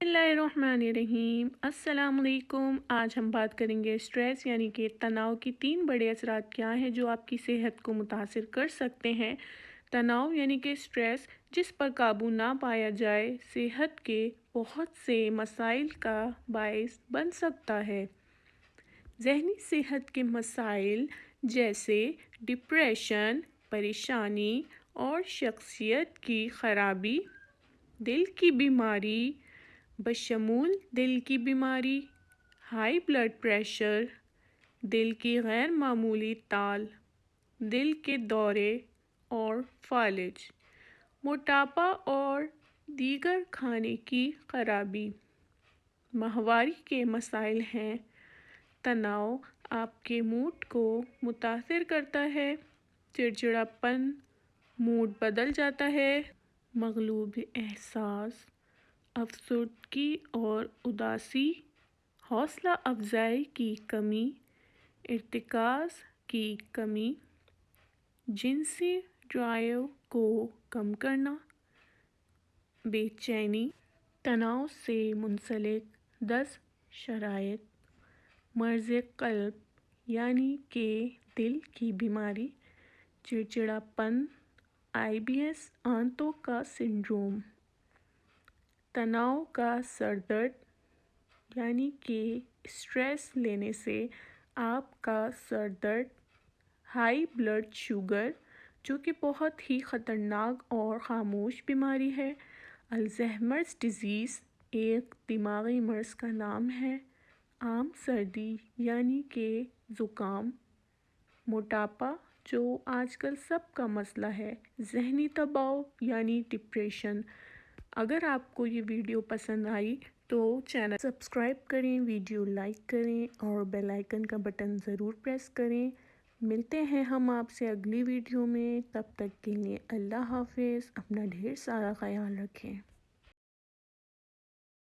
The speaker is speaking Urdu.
بسم اللہ الرحمن الرحیم۔ السلام علیکم۔ آج ہم بات کریں گے اسٹریس یعنی کہ تناؤ کی 3 بڑے اثرات کیا ہیں جو آپ کی صحت کو متاثر کر سکتے ہیں۔ تناؤ یعنی کہ اسٹریس جس پر قابو نہ پایا جائے صحت کے بہت سے مسائل کا باعث بن سکتا ہے۔ ذہنی صحت کے مسائل جیسے ڈپریشن، پریشانی اور شخصیت کی خرابی، دل کی بیماری بشمول دل کی بیماری، ہائی بلڈ پریشر، دل کی غیر معمولی تال، دل کے دورے اور فالج، موٹاپا اور دیگر کھانے کی خرابی۔ ماہواری کے مسائل ہیں۔ تناؤ آپ کے موڈ کو متاثر کرتا ہے، چڑچڑاپن، موڈ بدل جاتا ہے، مغلوب احساس، افسردگی اور اداسی، حوصلہ افزائی کی کمی، ارتکاز کی کمی، جنسی ڈرائیو کو کم کرنا، بے چینی۔ تناؤ سے منسلک 10 شرائط: مرض قلب یعنی کہ دل کی بیماری، چڑچڑاپن، IBS آنتوں کا سنڈروم، تناؤ کا سر درد یعنی کہ اسٹریس لینے سے آپ کا سر درد، ہائی بلڈ شوگر جو کہ بہت ہی خطرناک اور خاموش بیماری ہے، الزائمرز ڈیزیز ایک دماغی مرض کا نام ہے، عام سردی یعنی کہ زکام، موٹاپا جو آج کل سب کا مسئلہ ہے، ذہنی دباؤ یعنی ڈپریشن۔ اگر آپ کو یہ ویڈیو پسند آئی تو چینل سبسکرائب کریں، ویڈیو لائک کریں اور بیل آئیکن کا بٹن ضرور پریس کریں۔ ملتے ہیں ہم آپ سے اگلی ویڈیو میں، تب تک کے لیے اللہ حافظ، اپنا ڈھیر سارا خیال رکھیں۔